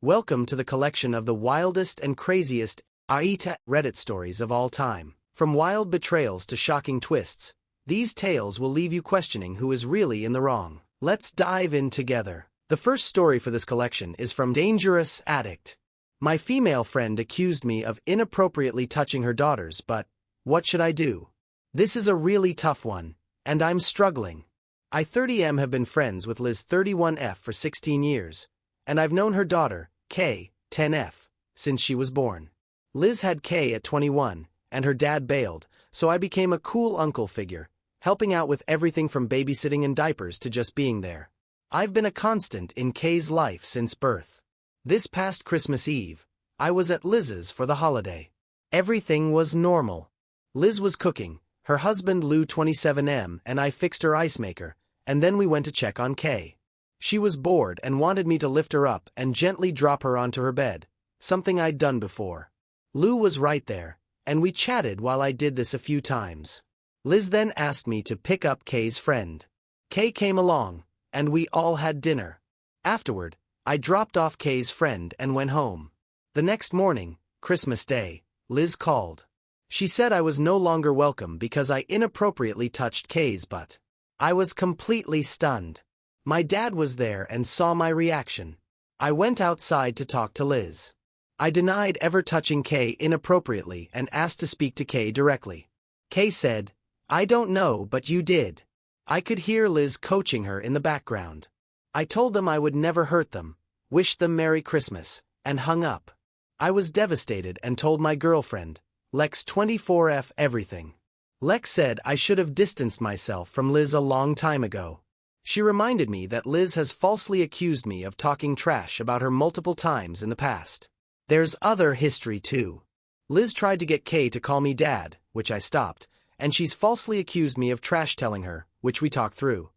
Welcome to the collection of the wildest and craziest AITA Reddit stories of all time. From wild betrayals to shocking twists, these tales will leave you questioning who is really in the wrong. Let's dive in together. The first story for this collection is from Dangerous Addict. My female friend accused me of inappropriately touching her daughters, but what should I do? This is a really tough one, and I'm struggling. I 30M have been friends with Liz 31F for 16 years. And I've known her daughter, K, 10F, since she was born. Liz had K at 21, and her dad bailed, so I became a cool uncle figure, helping out with everything from babysitting and diapers to just being there. I've been a constant in K's life since birth. This past Christmas Eve, I was at Liz's for the holiday. Everything was normal. Liz was cooking, her husband Lou 27M and I fixed her ice maker, and then we went to check on K. She was bored and wanted me to lift her up and gently drop her onto her bed, something I'd done before. Lou was right there, and we chatted while I did this a few times. Liz then asked me to pick up K's friend. K came along, and we all had dinner. Afterward, I dropped off K's friend and went home. The next morning, Christmas Day, Liz called. She said I was no longer welcome because I inappropriately touched K's butt. I was completely stunned. My dad was there and saw my reaction. I went outside to talk to Liz. I denied ever touching K inappropriately and asked to speak to K directly. K said, "I don't know, but you did." I could hear Liz coaching her in the background. I told them I would never hurt them, wished them Merry Christmas, and hung up. I was devastated and told my girlfriend, Lex 24F, everything. Lex said I should have distanced myself from Liz a long time ago. She reminded me that Liz has falsely accused me of talking trash about her multiple times in the past. There's other history too. Liz tried to get Kay to call me dad, which I stopped, and she's falsely accused me of trash telling her, which we talked through.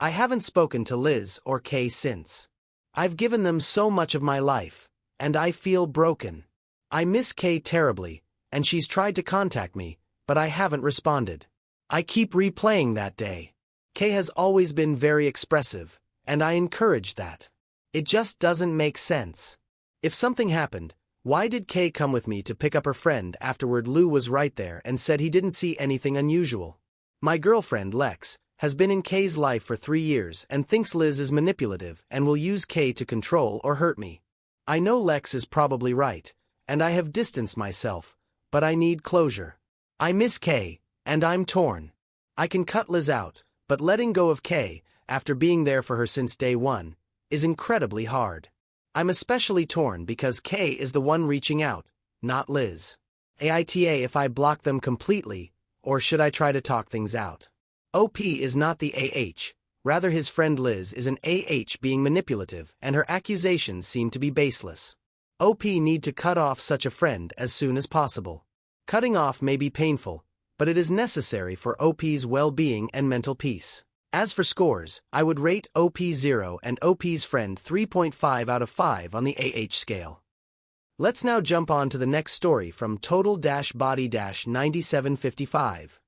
I haven't spoken to Liz or Kay since. I've given them so much of my life, and I feel broken. I miss Kay terribly, and she's tried to contact me, but I haven't responded. I keep replaying that day. Kay has always been very expressive, and I encourage that. It just doesn't make sense. If something happened, why did Kay come with me to pick up her friend afterward? Lou was right there and said he didn't see anything unusual. My girlfriend, Lex, has been in Kay's life for 3 years and thinks Liz is manipulative and will use Kay to control or hurt me. I know Lex is probably right, and I have distanced myself, but I need closure. I miss Kay, and I'm torn. I can cut Liz out, but letting go of Kay, after being there for her since day one, is incredibly hard. I'm especially torn because Kay is the one reaching out, not Liz. AITA if I block them completely, or should I try to talk things out? OP is not the AH, rather his friend Liz is an AH being manipulative and her accusations seem to be baseless. OP need to cut off such a friend as soon as possible. Cutting off may be painful, but it is necessary for OP's well-being and mental peace. As for scores, I would rate OP 0 and OP's friend 3.5 out of 5 on the AH scale. Let's now jump on to the next story from Total-Body-9755.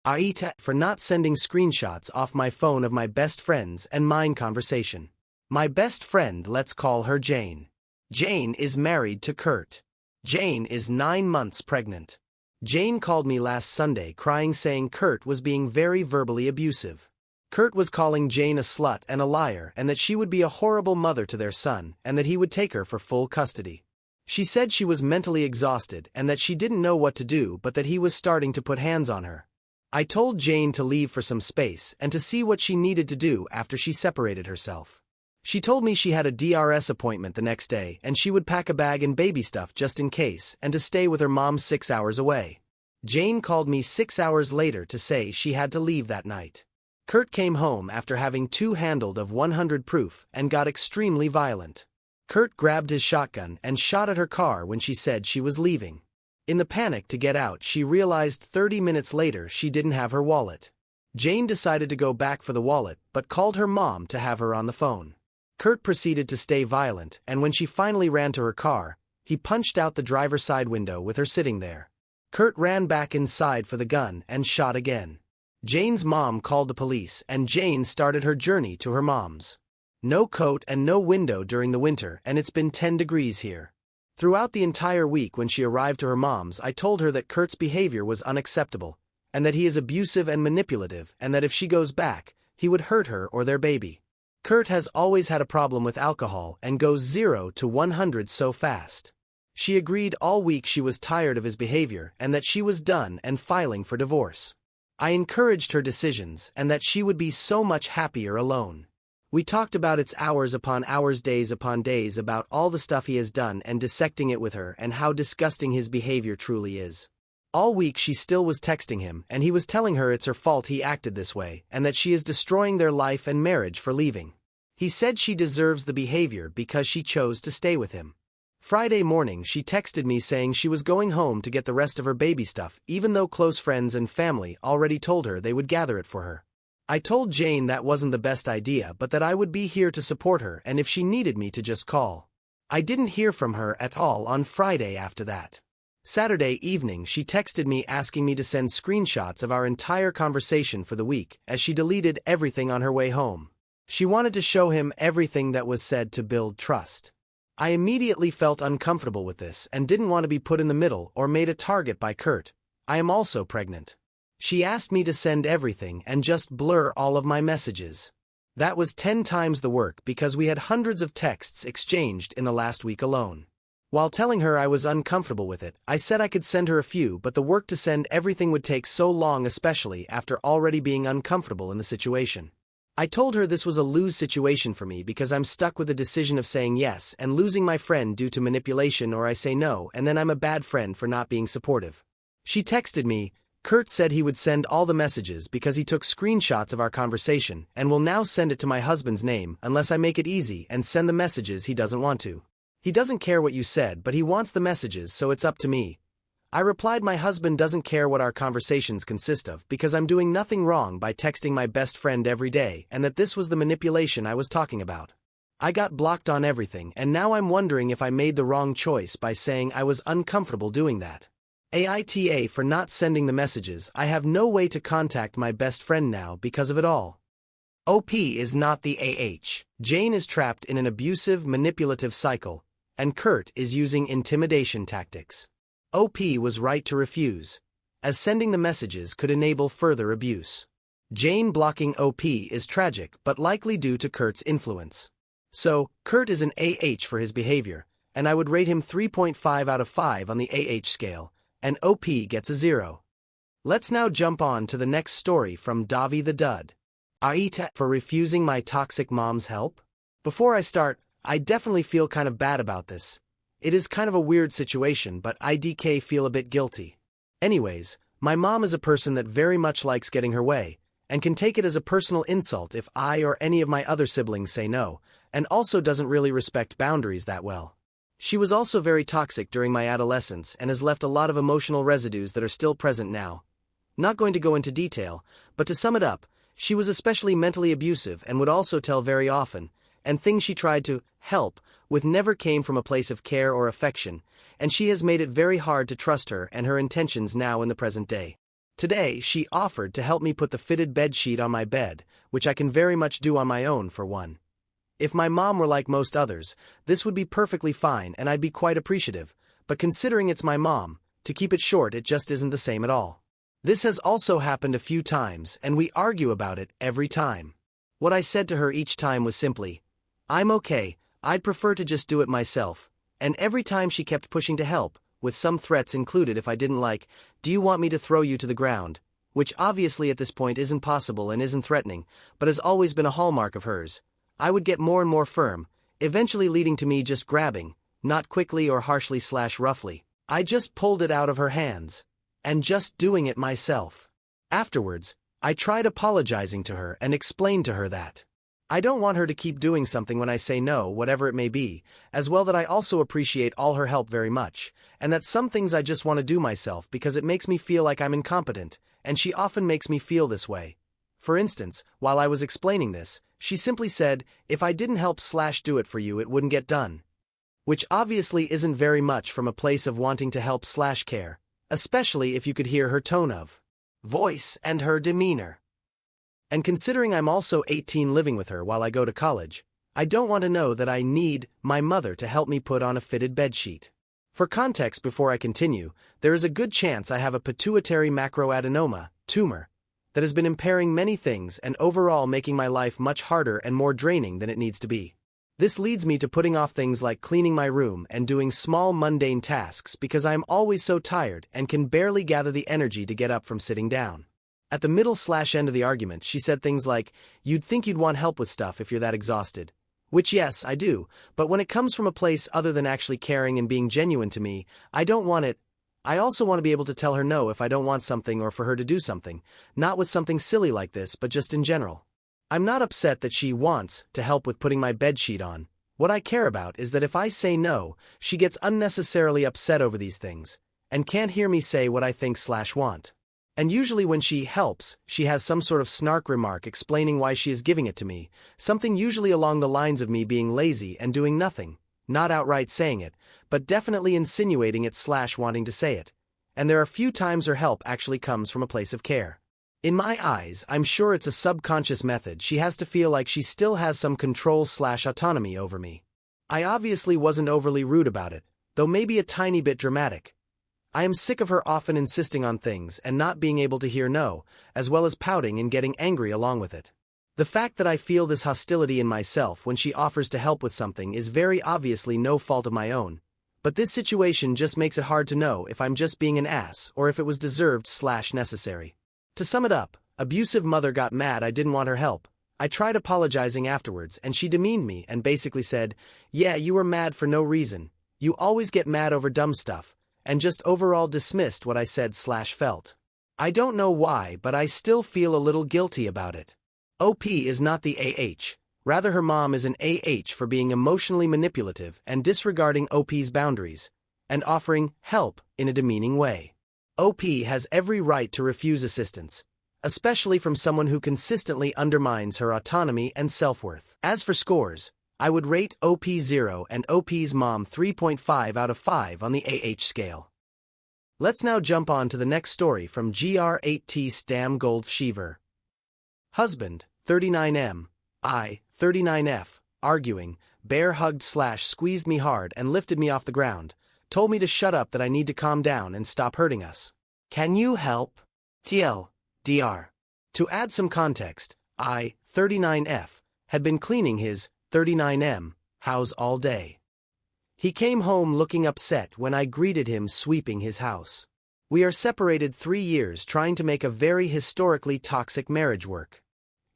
AITA for not sending screenshots off my phone of my best friend's and mine conversation. My best friend, let's call her Jane. Jane is married to Kurt. Jane is 9 months pregnant. Jane called me last Sunday crying saying Kurt was being very verbally abusive. Kurt was calling Jane a slut and a liar and that she would be a horrible mother to their son and that he would take her for full custody. She said she was mentally exhausted and that she didn't know what to do but that he was starting to put hands on her. I told Jane to leave for some space and to see what she needed to do after she separated herself. She told me she had a DRS appointment the next day and she would pack a bag and baby stuff just in case and to stay with her mom 6 hours away. Jane called me 6 hours later to say she had to leave that night. Kurt came home after having 2 handled of 100 proof and got extremely violent. Kurt grabbed his shotgun and shot at her car when she said she was leaving. In the panic to get out, she realized 30 minutes later she didn't have her wallet. Jane decided to go back for the wallet but called her mom to have her on the phone. Kurt proceeded to stay violent, and when she finally ran to her car, he punched out the driver's side window with her sitting there. Kurt ran back inside for the gun and shot again. Jane's mom called the police and Jane started her journey to her mom's. No coat and no window during the winter, and it's been 10 degrees here. Throughout the entire week when she arrived to her mom's, I told her that Kurt's behavior was unacceptable, and that he is abusive and manipulative, and that if she goes back, he would hurt her or their baby. Kurt has always had a problem with alcohol and goes 0 to 100 so fast. She agreed all week she was tired of his behavior and that she was done and filing for divorce. I encouraged her decisions and that she would be so much happier alone. We talked about its hours upon hours, days upon days, about all the stuff he has done and dissecting it with her and how disgusting his behavior truly is. All week she still was texting him, and he was telling her it's her fault he acted this way and that she is destroying their life and marriage for leaving. He said she deserves the behavior because she chose to stay with him. Friday morning she texted me saying she was going home to get the rest of her baby stuff, even though close friends and family already told her they would gather it for her. I told Jane that wasn't the best idea, but that I would be here to support her and if she needed me to just call. I didn't hear from her at all on Friday after that. Saturday evening she texted me asking me to send screenshots of our entire conversation for the week, as she deleted everything on her way home. She wanted to show him everything that was said to build trust. I immediately felt uncomfortable with this and didn't want to be put in the middle or made a target by Kurt. I am also pregnant. She asked me to send everything and just blur all of my messages. That was 10 times the work because we had hundreds of texts exchanged in the last week alone. While telling her I was uncomfortable with it, I said I could send her a few, but the work to send everything would take so long, especially after already being uncomfortable in the situation. I told her this was a lose situation for me because I'm stuck with the decision of saying yes and losing my friend due to manipulation, or I say no and then I'm a bad friend for not being supportive. She texted me, Kurt said he would send all the messages because he took screenshots of our conversation and will now send it to my husband's name unless I make it easy and send the messages he doesn't want to. He doesn't care what you said, but he wants the messages, so it's up to me. I replied my husband doesn't care what our conversations consist of because I'm doing nothing wrong by texting my best friend every day, and that this was the manipulation I was talking about. I got blocked on everything, and now I'm wondering if I made the wrong choice by saying I was uncomfortable doing that. AITA for not sending the messages. I have no way to contact my best friend now because of it all. OP is not the AH. Jane is trapped in an abusive, manipulative cycle, and Kurt is using intimidation tactics. OP was right to refuse, as sending the messages could enable further abuse. Jane blocking OP is tragic but likely due to Kurt's influence. So, Kurt is an AH for his behavior, and I would rate him 3.5 out of 5 on the AH scale, and OP gets a 0. Let's now jump on to the next story from Davi the Dud. AITA for refusing my toxic mom's help? Before I start, I definitely feel kind of bad about this. It is kind of a weird situation, but IDK feel a bit guilty. Anyways, my mom is a person that very much likes getting her way, and can take it as a personal insult if I or any of my other siblings say no, and also doesn't really respect boundaries that well. She was also very toxic during my adolescence and has left a lot of emotional residues that are still present now. Not going to go into detail, but to sum it up, she was especially mentally abusive and would also tell very often, and things she tried to help with never came from a place of care or affection, and she has made it very hard to trust her and her intentions now in the present day. Today, she offered to help me put the fitted bed sheet on my bed, which I can very much do on my own for one. If my mom were like most others, this would be perfectly fine and I'd be quite appreciative, but considering it's my mom, to keep it short, it just isn't the same at all. This has also happened a few times and we argue about it every time. What I said to her each time was simply, I'm okay, I'd prefer to just do it myself, and every time she kept pushing to help, with some threats included if I didn't like, do you want me to throw you to the ground? Which obviously at this point isn't possible and isn't threatening, but has always been a hallmark of hers. I would get more and more firm, eventually leading to me just grabbing, not quickly or harshly/roughly. I just pulled it out of her hands, and just doing it myself. Afterwards, I tried apologizing to her and explained to her that I don't want her to keep doing something when I say no, whatever it may be, as well that I also appreciate all her help very much, and that some things I just want to do myself because it makes me feel like I'm incompetent, and she often makes me feel this way. For instance, while I was explaining this, she simply said, if I didn't help/do it for you it wouldn't get done. Which obviously isn't very much from a place of wanting to help/care, especially if you could hear her tone of voice and her demeanor. And considering I'm also 18 living with her while I go to college, I don't want to know that I need my mother to help me put on a fitted bedsheet. For context before I continue, there is a good chance I have a pituitary macroadenoma tumor that has been impairing many things and overall making my life much harder and more draining than it needs to be. This leads me to putting off things like cleaning my room and doing small mundane tasks because I am always so tired and can barely gather the energy to get up from sitting down. At the middle/end of the argument, she said things like, "You'd think you'd want help with stuff if you're that exhausted." Which yes, I do, but when it comes from a place other than actually caring and being genuine to me, I don't want it. I also want to be able to tell her no if I don't want something or for her to do something, not with something silly like this but just in general. I'm not upset that she wants to help with putting my bedsheet on. What I care about is that if I say no, she gets unnecessarily upset over these things, and can't hear me say what I think/want. And usually when she helps, she has some sort of snark remark explaining why she is giving it to me, something usually along the lines of me being lazy and doing nothing, not outright saying it, but definitely insinuating it/wanting to say it. And there are few times her help actually comes from a place of care. In my eyes, I'm sure it's a subconscious method. She has to feel like she still has some control/autonomy over me. I obviously wasn't overly rude about it, though maybe a tiny bit dramatic. I am sick of her often insisting on things and not being able to hear no, as well as pouting and getting angry along with it. The fact that I feel this hostility in myself when she offers to help with something is very obviously no fault of my own, but this situation just makes it hard to know if I'm just being an ass or if it was deserved/necessary. To sum it up, abusive mother got mad I didn't want her help. I tried apologizing afterwards and she demeaned me and basically said, "Yeah, you were mad for no reason. You always get mad over dumb stuff," and just overall dismissed what I said/felt. I don't know why, but I still feel a little guilty about it. OP is not the AH. Rather, her mom is an AH for being emotionally manipulative and disregarding OP's boundaries, and offering help in a demeaning way. OP has every right to refuse assistance, especially from someone who consistently undermines her autonomy and self-worth. As for scores, I would rate OP 0 and OP's mom 3.5 out of 5 on the AH scale. Let's now jump on to the next story from GR8T Stam Goldfshever. Husband, 39M, I, 39F, arguing, bear hugged/squeezed me hard and lifted me off the ground, told me to shut up, that I need to calm down and stop hurting us. Can you help? TL, DR. To add some context, I, 39F, had been cleaning his 39M house all day. He came home looking upset when I greeted him sweeping his house. We are separated 3 years trying to make a very historically toxic marriage work.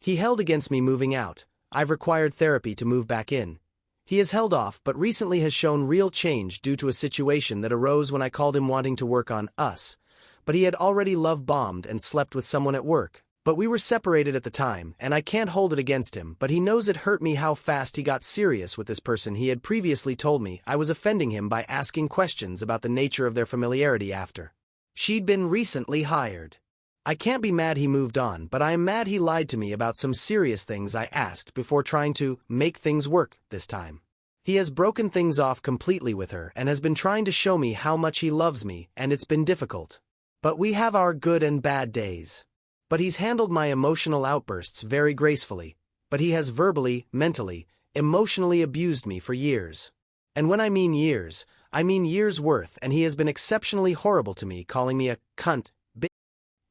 He held against me moving out. I've required therapy to move back in. He has held off but recently has shown real change due to a situation that arose when I called him wanting to work on us, but he had already love-bombed and slept with someone at work. But we were separated at the time, and I can't hold it against him, but he knows it hurt me how fast he got serious with this person. He had previously told me I was offending him by asking questions about the nature of their familiarity after she'd been recently hired. I can't be mad he moved on, but I am mad he lied to me about some serious things I asked before trying to make things work this time. He has broken things off completely with her and has been trying to show me how much he loves me, and it's been difficult. But we have our good and bad days. But he's handled my emotional outbursts very gracefully, but he has verbally, mentally, emotionally abused me for years. And when I mean years, I mean years worth, and he has been exceptionally horrible to me, calling me a cunt, bitch,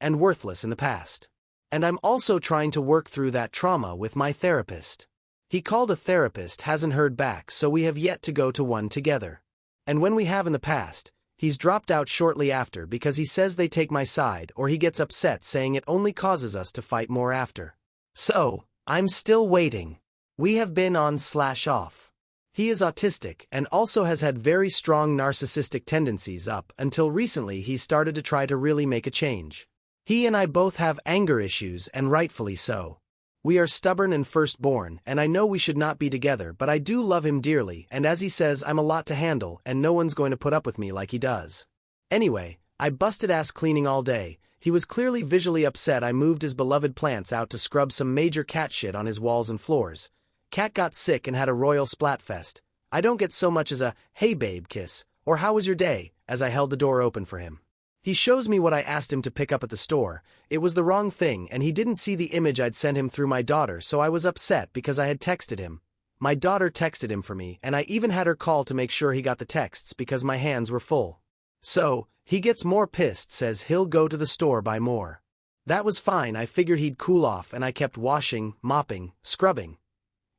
and worthless in the past. And I'm also trying to work through that trauma with my therapist. He called a therapist, hasn't heard back, so we have yet to go to one together. And when we have in the past, he's dropped out shortly after because he says they take my side, or he gets upset saying it only causes us to fight more after. So, I'm still waiting. We have been on/off. He is autistic and also has had very strong narcissistic tendencies up until recently. He started to try to really make a change. He and I both have anger issues, and rightfully so. We are stubborn and firstborn, and I know we should not be together, but I do love him dearly, and as he says, I'm a lot to handle and no one's going to put up with me like he does. Anyway, I busted ass cleaning all day. He was clearly visually upset. I moved his beloved plants out to scrub some major cat shit on his walls and floors. Cat got sick and had a royal splatfest. I don't get so much as a, "Hey babe" kiss, or "How was your day?" as I held the door open for him. He shows me what I asked him to pick up at the store. It was the wrong thing, and he didn't see the image I'd sent him through my daughter, so I was upset because I had texted him. My daughter texted him for me, and I even had her call to make sure he got the texts because my hands were full. So, he gets more pissed, says he'll go to the store buy more. That was fine, I figured he'd cool off, and I kept washing, mopping, scrubbing.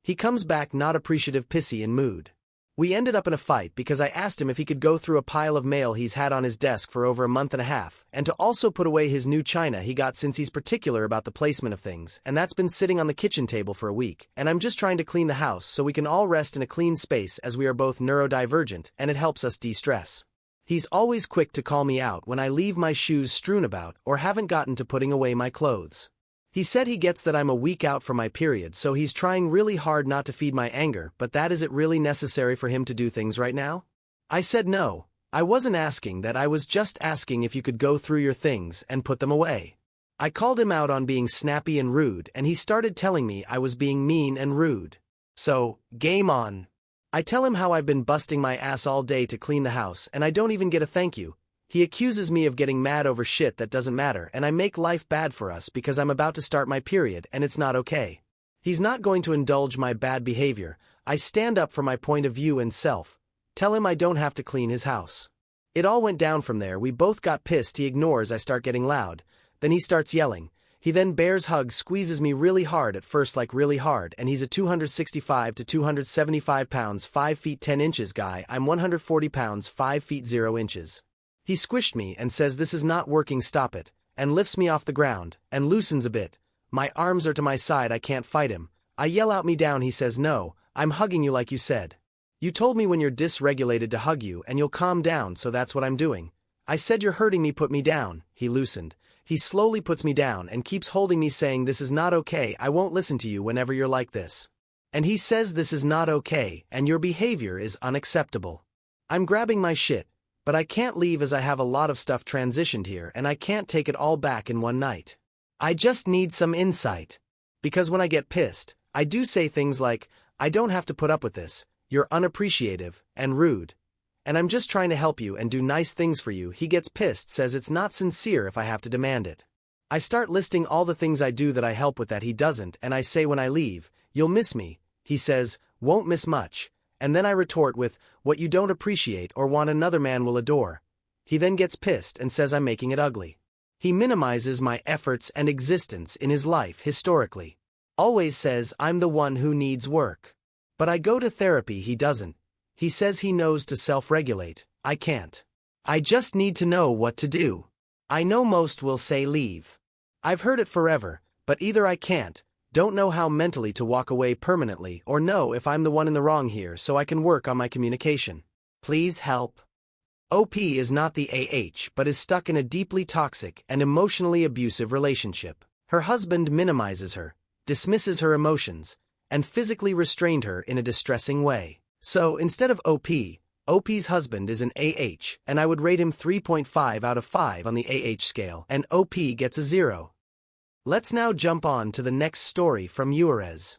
He comes back not appreciative, pissy in mood. We ended up in a fight because I asked him if he could go through a pile of mail he's had on his desk for over a month and a half, and to also put away his new china he got since he's particular about the placement of things, and that's been sitting on the kitchen table for a week, and I'm just trying to clean the house so we can all rest in a clean space as we are both neurodivergent, and it helps us de-stress. He's always quick to call me out when I leave my shoes strewn about or haven't gotten to putting away my clothes. He said he gets that I'm a week out from my period, so he's trying really hard not to feed my anger, but that is it really necessary for him to do things right now? I said no, I wasn't asking that, I was just asking if you could go through your things and put them away. I called him out on being snappy and rude, and he started telling me I was being mean and rude. So, game on. I tell him how I've been busting my ass all day to clean the house and I don't even get a thank you. He accuses me of getting mad over shit that doesn't matter, and I make life bad for us because I'm about to start my period and it's not okay. He's not going to indulge my bad behavior. I stand up for my point of view and self. Tell him I don't have to clean his house. It all went down from there. We both got pissed. He ignores. I start getting loud. Then he starts yelling. He then bears hug, squeezes me really hard at first, like really hard, and he's a 265 to 275 pounds 5 feet 10 inches guy. I'm 140 pounds 5 feet 0 inches. He squished me and says this is not working, stop it, and lifts me off the ground, and loosens a bit. My arms are to my side, I can't fight him. I yell out me down, he says no, I'm hugging you like you said. You told me when you're dysregulated to hug you and you'll calm down, so that's what I'm doing. I said you're hurting me, put me down. He loosened. He slowly puts me down and keeps holding me saying this is not okay, I won't listen to you whenever you're like this. And he says this is not okay and your behavior is unacceptable. I'm grabbing my shit. But I can't leave as I have a lot of stuff transitioned here and I can't take it all back in one night. I just need some insight. Because when I get pissed, I do say things like, I don't have to put up with this, you're unappreciative and rude. And I'm just trying to help you and do nice things for you. He gets pissed, says it's not sincere if I have to demand it. I start listing all the things I do that I help with that he doesn't, and I say when I leave, you'll miss me. He says, won't miss much. And then I retort with, what you don't appreciate or want another man will adore. He then gets pissed and says I'm making it ugly. He minimizes my efforts and existence in his life historically. Always says I'm the one who needs work. But I go to therapy, he doesn't. He says he knows to self-regulate, I can't. I just need to know what to do. I know most will say leave. I've heard it forever, but either I can't, don't know how mentally to walk away permanently, or know if I'm the one in the wrong here so I can work on my communication. Please help. OP is not the AH but is stuck in a deeply toxic and emotionally abusive relationship. Her husband minimizes her, dismisses her emotions, and physically restrained her in a distressing way. So instead of OP's husband is an AH, and I would rate him 3.5 out of 5 on the AH scale, and OP gets a 0. Let's now jump on to the next story from Juarez.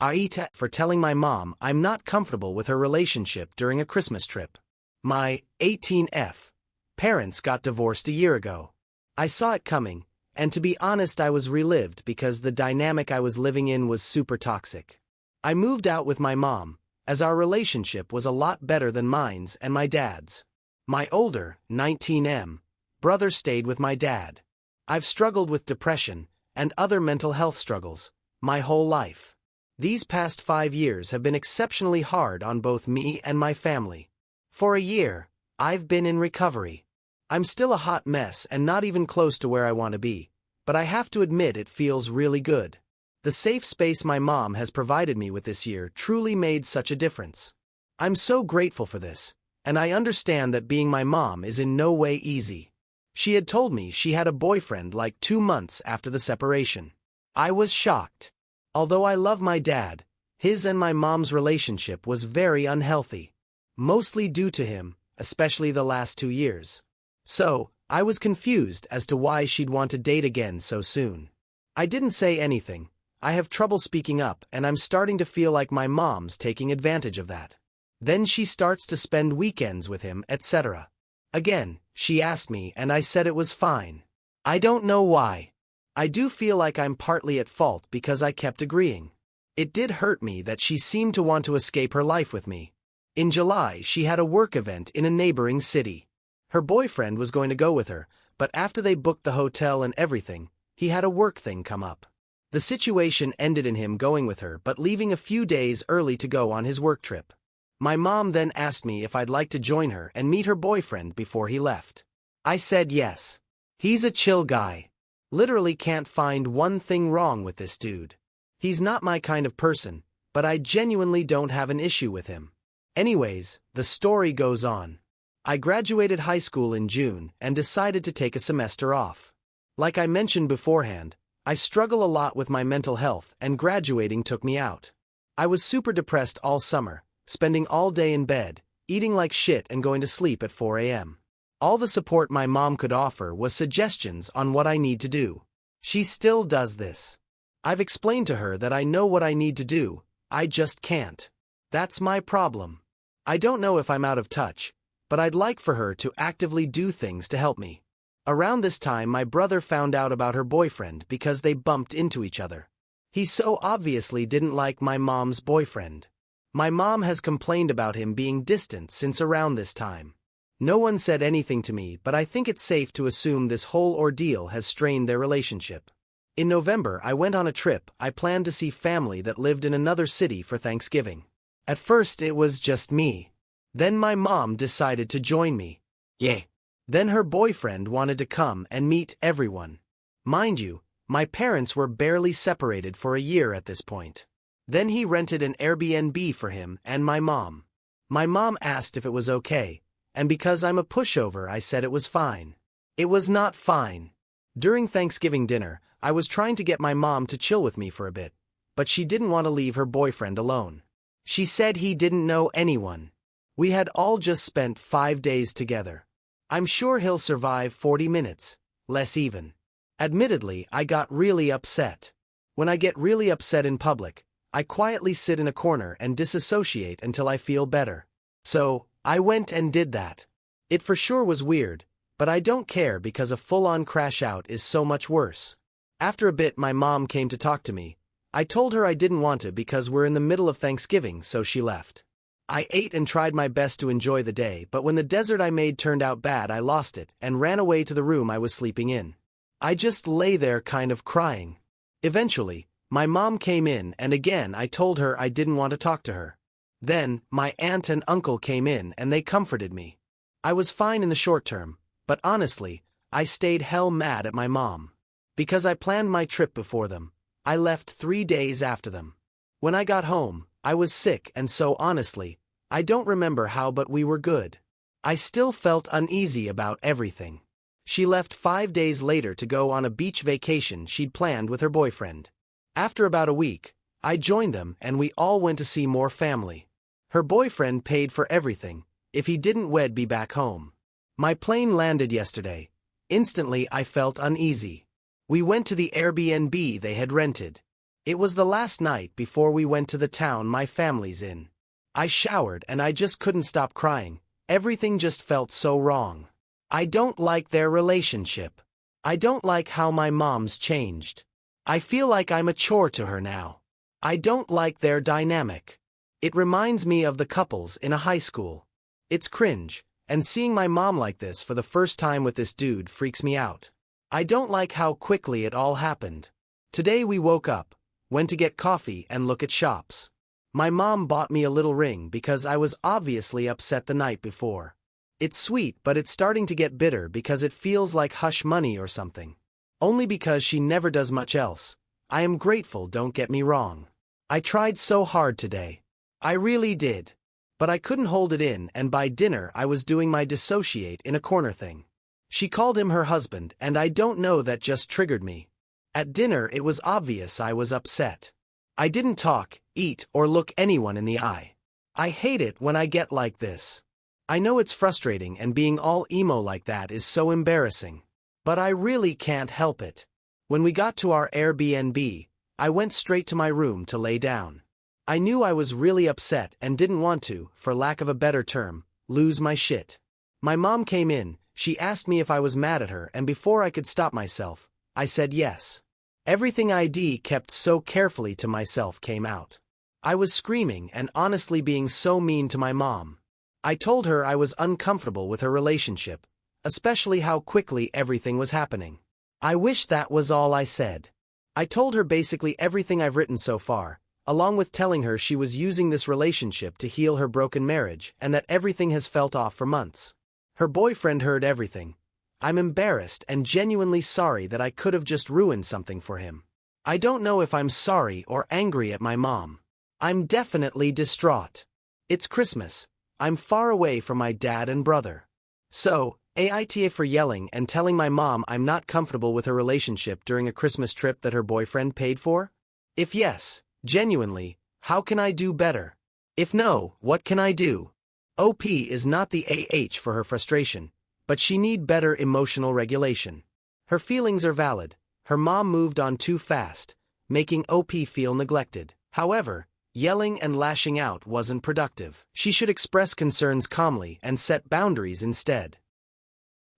AITA for telling my mom I'm not comfortable with her relationship during a Christmas trip. My 18F parents got divorced a year ago. I saw it coming, and to be honest I was relieved because the dynamic I was living in was super toxic. I moved out with my mom, as our relationship was a lot better than mine's and my dad's. My older, 19M, brother stayed with my dad. I've struggled with depression and other mental health struggles my whole life. These past 5 years have been exceptionally hard on both me and my family. For a year, I've been in recovery. I'm still a hot mess and not even close to where I want to be, but I have to admit it feels really good. The safe space my mom has provided me with this year truly made such a difference. I'm so grateful for this, and I understand that being my mom is in no way easy. She had told me she had a boyfriend like 2 months after the separation. I was shocked. Although I love my dad, his and my mom's relationship was very unhealthy. Mostly due to him, especially the last 2 years. So, I was confused as to why she'd want to date again so soon. I didn't say anything. I have trouble speaking up and I'm starting to feel like my mom's taking advantage of that. Then she starts to spend weekends with him, etc. Again, she asked me and I said it was fine. I don't know why. I do feel like I'm partly at fault because I kept agreeing. It did hurt me that she seemed to want to escape her life with me. In July, she had a work event in a neighboring city. Her boyfriend was going to go with her, but after they booked the hotel and everything, he had a work thing come up. The situation ended in him going with her but leaving a few days early to go on his work trip. My mom then asked me if I'd like to join her and meet her boyfriend before he left. I said yes. He's a chill guy. Literally can't find one thing wrong with this dude. He's not my kind of person, but I genuinely don't have an issue with him. Anyways, the story goes on. I graduated high school in June and decided to take a semester off. Like I mentioned beforehand, I struggle a lot with my mental health and graduating took me out. I was super depressed all summer, spending all day in bed, eating like shit and going to sleep at 4 a.m. All the support my mom could offer was suggestions on what I need to do. She still does this. I've explained to her that I know what I need to do, I just can't. That's my problem. I don't know if I'm out of touch, but I'd like for her to actively do things to help me. Around this time my brother found out about her boyfriend because they bumped into each other. He so obviously didn't like my mom's boyfriend. My mom has complained about him being distant since around this time. No one said anything to me, but I think it's safe to assume this whole ordeal has strained their relationship. In November I went on a trip. I planned to see family that lived in another city for Thanksgiving. At first it was just me. Then my mom decided to join me. Yeah. Then her boyfriend wanted to come and meet everyone. Mind you, my parents were barely separated for a year at this point. Then he rented an Airbnb for him and my mom. My mom asked if it was okay, and because I'm a pushover I said it was fine. It was not fine. During Thanksgiving dinner, I was trying to get my mom to chill with me for a bit, but she didn't want to leave her boyfriend alone. She said he didn't know anyone. We had all just spent 5 days together. I'm sure he'll survive 40 minutes, less even. Admittedly, I got really upset. When I get really upset in public, I quietly sit in a corner and disassociate until I feel better. So, I went and did that. It for sure was weird, but I don't care because a full-on crash out is so much worse. After a bit my mom came to talk to me. I told her I didn't want to because we're in the middle of Thanksgiving, so she left. I ate and tried my best to enjoy the day, but when the dessert I made turned out bad I lost it and ran away to the room I was sleeping in. I just lay there kind of crying. Eventually, my mom came in and again I told her I didn't want to talk to her. Then, my aunt and uncle came in and they comforted me. I was fine in the short term, but honestly, I stayed hell mad at my mom. Because I planned my trip before them, I left 3 days after them. When I got home, I was sick and so honestly, I don't remember how but we were good. I still felt uneasy about everything. She left 5 days later to go on a beach vacation she'd planned with her boyfriend. After about a week, I joined them and we all went to see more family. Her boyfriend paid for everything. If he didn't, we'd be back home. My plane landed yesterday. Instantly I felt uneasy. We went to the Airbnb they had rented. It was the last night before we went to the town my family's in. I showered and I just couldn't stop crying. Everything just felt so wrong. I don't like their relationship. I don't like how my mom's changed. I feel like I'm a chore to her now. I don't like their dynamic. It reminds me of the couples in a high school. It's cringe, and seeing my mom like this for the first time with this dude freaks me out. I don't like how quickly it all happened. Today we woke up, went to get coffee and look at shops. My mom bought me a little ring because I was obviously upset the night before. It's sweet, but it's starting to get bitter because it feels like hush money or something. Only because she never does much else. I am grateful, don't get me wrong. I tried so hard today. I really did. But I couldn't hold it in, and by dinner I was doing my dissociate in a corner thing. She called him her husband and I don't know, that just triggered me. At dinner it was obvious I was upset. I didn't talk, eat, or look anyone in the eye. I hate it when I get like this. I know it's frustrating and being all emo like that is so embarrassing. But I really can't help it. When we got to our Airbnb, I went straight to my room to lay down. I knew I was really upset and didn't want to, for lack of a better term, lose my shit. My mom came in, she asked me if I was mad at her and before I could stop myself, I said yes. Everything I kept so carefully to myself came out. I was screaming and honestly being so mean to my mom. I told her I was uncomfortable with her relationship, especially how quickly everything was happening. I wish that was all I said. I told her basically everything I've written so far, along with telling her she was using this relationship to heal her broken marriage and that everything has felt off for months. Her boyfriend heard everything. I'm embarrassed and genuinely sorry that I could have just ruined something for him. I don't know if I'm sorry or angry at my mom. I'm definitely distraught. It's Christmas. I'm far away from my dad and brother. So, AITA for yelling and telling my mom I'm not comfortable with her relationship during a Christmas trip that her boyfriend paid for? If yes, genuinely, how can I do better? If no, what can I do? OP is not the AH for her frustration, but she need better emotional regulation. Her feelings are valid. Her mom moved on too fast, making OP feel neglected. However, yelling and lashing out wasn't productive. She should express concerns calmly and set boundaries instead.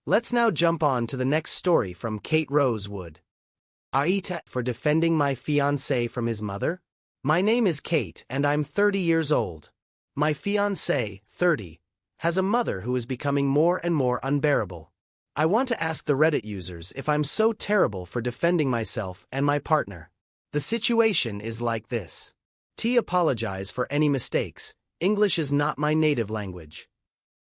Let's now jump on to the next story from Kate Rosewood. AITA for defending my fiancé from his mother? My name is Kate and I'm 30 years old. My fiancé, 30, has a mother who is becoming more and more unbearable. I want to ask the Reddit users if I'm so terrible for defending myself and my partner. The situation is like this. Apologize for any mistakes. English is not my native language.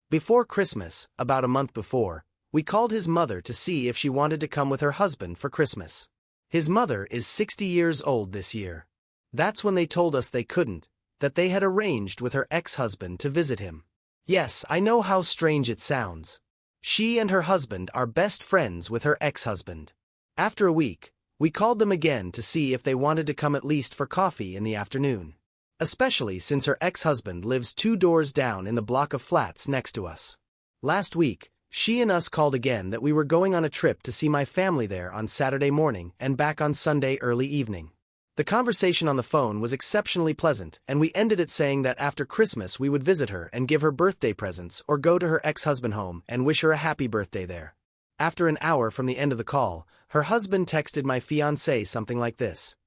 Before Christmas, about a month before, we called his mother to see if she wanted to come with her husband for Christmas. His mother is 60 years old this year. That's when they told us they couldn't, that they had arranged with her ex-husband to visit him. Yes, I know how strange it sounds. She and her husband are best friends with her ex-husband. After a week, we called them again to see if they wanted to come at least for coffee in the afternoon. Especially since her ex-husband lives 2 doors down in the block of flats next to us. Last week, she and us called again that we were going on a trip to see my family there on Saturday morning and back on Sunday early evening. The conversation on the phone was exceptionally pleasant, and we ended it saying that after Christmas we would visit her and give her birthday presents or go to her ex-husband home and wish her a happy birthday there. After an hour from the end of the call, her husband texted my fiancé something like this.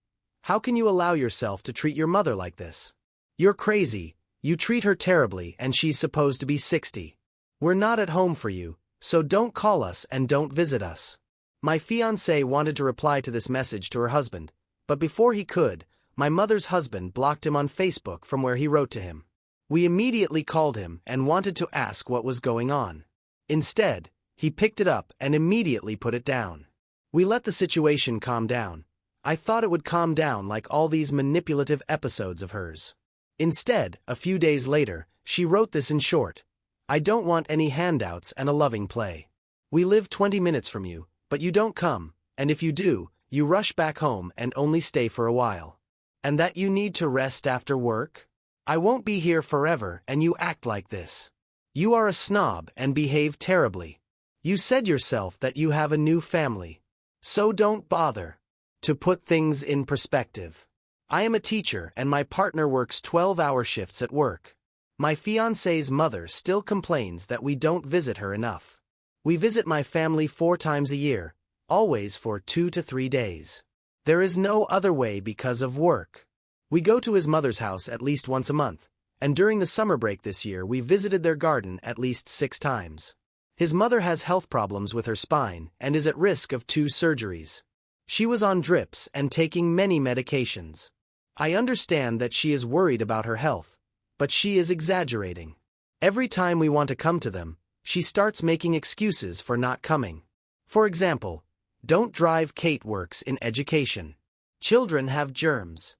How can you allow yourself to treat your mother like this? You're crazy, you treat her terribly and she's supposed to be 60. We're not at home for you, so don't call us and don't visit us. My fiancé wanted to reply to this message to her husband, but before he could, my mother's husband blocked him on Facebook from where he wrote to him. We immediately called him and wanted to ask what was going on. Instead, he picked it up and immediately put it down. We let the situation calm down. I thought it would calm down like all these manipulative episodes of hers. Instead, a few days later, she wrote this in short. I don't want any handouts and a loving play. We live 20 minutes from you, but you don't come, and if you do, you rush back home and only stay for a while. And that you need to rest after work? I won't be here forever and you act like this. You are a snob and behave terribly. You said yourself that you have a new family. So don't bother. To put things in perspective. I am a teacher and my partner works 12-hour shifts at work. My fiancé's mother still complains that we don't visit her enough. We visit my family 4 times a year, always for 2 to 3 days. There is no other way because of work. We go to his mother's house at least once a month, and during the summer break this year we visited their garden at least 6 times. His mother has health problems with her spine and is at risk of 2 surgeries. She was on drips and taking many medications. I understand that she is worried about her health, but she is exaggerating. Every time we want to come to them, she starts making excuses for not coming. For example, don't drive, Kate works in education. Children have germs.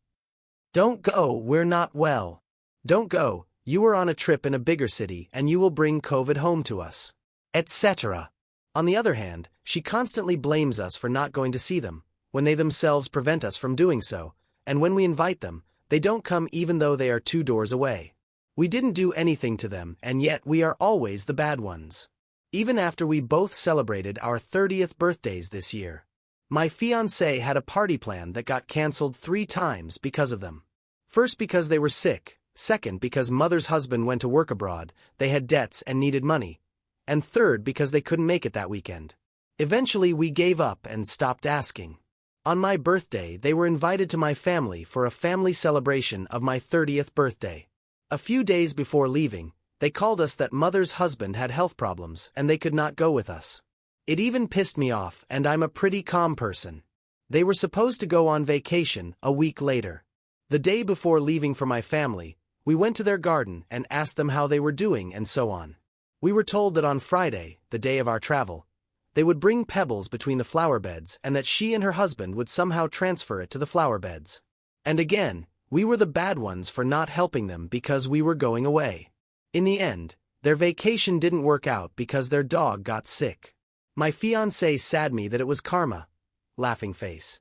Don't go, we're not well. Don't go, you were on a trip in a bigger city and you will bring COVID home to us. Etc. On the other hand, she constantly blames us for not going to see them, when they themselves prevent us from doing so, and when we invite them, they don't come even though they are 2 doors away. We didn't do anything to them and yet we are always the bad ones. Even after we both celebrated our 30th birthdays this year. My fiancé had a party plan that got cancelled 3 times because of them. First because they were sick, second because mother's husband went to work abroad, they had debts and needed money, and third because they couldn't make it that weekend. Eventually we gave up and stopped asking. On my birthday, they were invited to my family for a family celebration of my 30th birthday. A few days before leaving, they called us that mother's husband had health problems and they could not go with us. It even pissed me off, and I'm a pretty calm person. They were supposed to go on vacation a week later. The day before leaving for my family, we went to their garden and asked them how they were doing and so on. We were told that on Friday, the day of our travel, they would bring pebbles between the flower beds and that she and her husband would somehow transfer it to the flower beds. And again, we were the bad ones for not helping them because we were going away. In the end, their vacation didn't work out because their dog got sick. My fiancé said me that it was karma. Laughing face.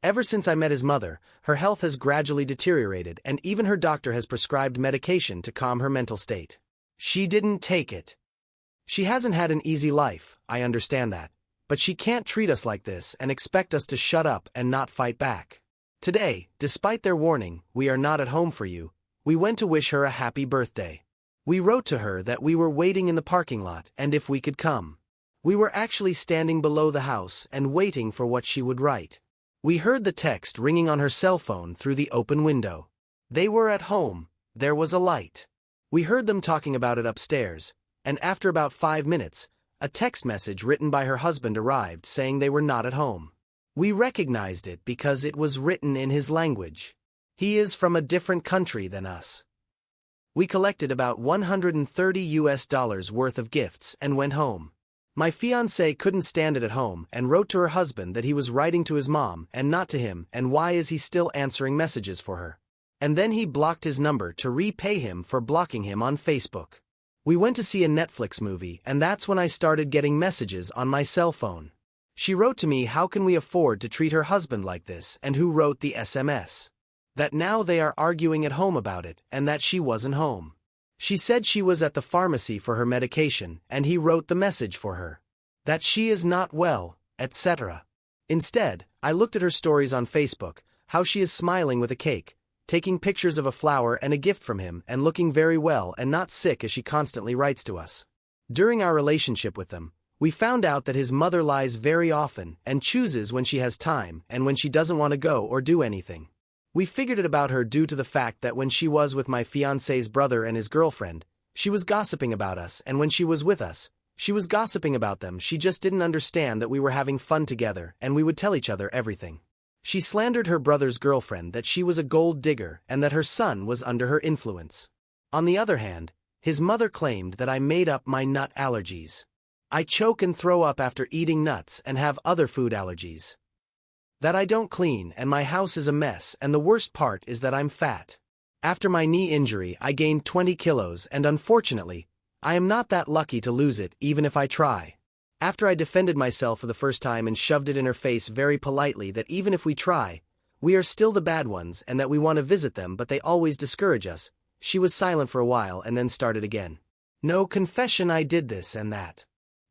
Ever since I met his mother, her health has gradually deteriorated and even her doctor has prescribed medication to calm her mental state. She didn't take it. She hasn't had an easy life, I understand that, but she can't treat us like this and expect us to shut up and not fight back. Today, despite their warning, "We are not at home for you," we went to wish her a happy birthday. We wrote to her that we were waiting in the parking lot and if we could come. We were actually standing below the house and waiting for what she would write. We heard the text ringing on her cell phone through the open window. They were at home, there was a light. We heard them talking about it upstairs, and after about 5 minutes, a text message written by her husband arrived saying they were not at home. We recognized it because it was written in his language. He is from a different country than us. We collected about $130 worth of gifts and went home. My fiancé couldn't stand it at home and wrote to her husband that he was writing to his mom and not to him, and why is he still answering messages for her. And then he blocked his number to repay him for blocking him on Facebook. We went to see a Netflix movie and that's when I started getting messages on my cell phone. She wrote to me how can we afford to treat her husband like this and who wrote the SMS. That now they are arguing at home about it and that she wasn't home. She said she was at the pharmacy for her medication and he wrote the message for her. That she is not well, etc. Instead, I looked at her stories on Facebook, how she is smiling with a cake, taking pictures of a flower and a gift from him and looking very well and not sick as she constantly writes to us. During our relationship with them, we found out that his mother lies very often and chooses when she has time and when she doesn't want to go or do anything. We figured it about her due to the fact that when she was with my fiancé's brother and his girlfriend, she was gossiping about us, and when she was with us, she was gossiping about them. She just didn't understand that we were having fun together and we would tell each other everything. She slandered her brother's girlfriend that she was a gold digger and that her son was under her influence. On the other hand, his mother claimed that I made up my nut allergies. I choke and throw up after eating nuts and have other food allergies. That I don't clean and my house is a mess, and the worst part is that I'm fat. After my knee injury I gained 20 kilos and unfortunately, I am not that lucky to lose it even if I try. After I defended myself for the first time and shoved it in her face very politely that even if we try, we are still the bad ones and that we want to visit them but they always discourage us, she was silent for a while and then started again. No confession I did this and that.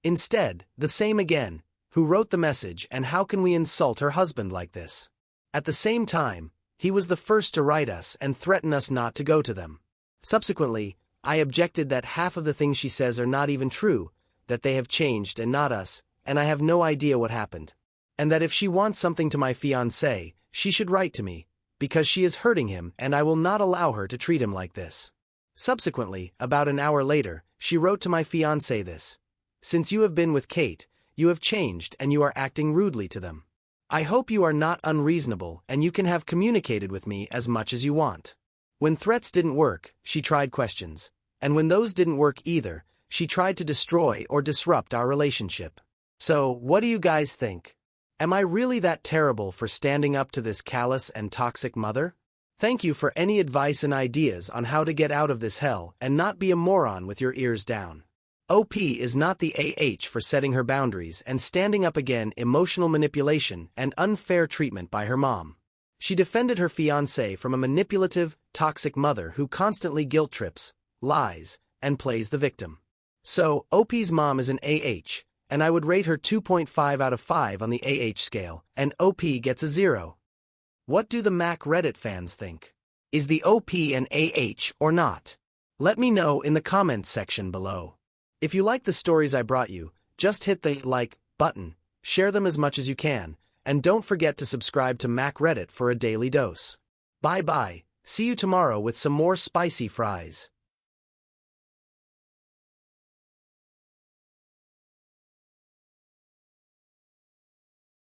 Instead, the same again. Who wrote the message and how can we insult her husband like this? At the same time, he was the first to write us and threaten us not to go to them. Subsequently, I objected that half of the things she says are not even true, that they have changed and not us, and I have no idea what happened. And that if she wants something to my fiancé, she should write to me, because she is hurting him and I will not allow her to treat him like this. Subsequently, about an hour later, she wrote to my fiancé this. Since you have been with Kate, you have changed and you are acting rudely to them. I hope you are not unreasonable and you can have communicated with me as much as you want. When threats didn't work, she tried questions. And when those didn't work either, she tried to destroy or disrupt our relationship. So, what do you guys think? Am I really that terrible for standing up to this callous and toxic mother? Thank you for any advice and ideas on how to get out of this hell and not be a moron with your ears down. OP is not the AH for setting her boundaries and standing up against emotional manipulation and unfair treatment by her mom. She defended her fiancé from a manipulative, toxic mother who constantly guilt trips, lies, and plays the victim. So, OP's mom is an AH, and I would rate her 2.5 out of 5 on the AH scale, and OP gets a 0. What do the Mac Reddit fans think? Is the OP an AH or not? Let me know in the comments section below. If you like the stories I brought you, just hit the like button, share them as much as you can, And don't forget to subscribe to Mac Reddit for a daily dose. Bye bye, see you tomorrow with some more spicy fries.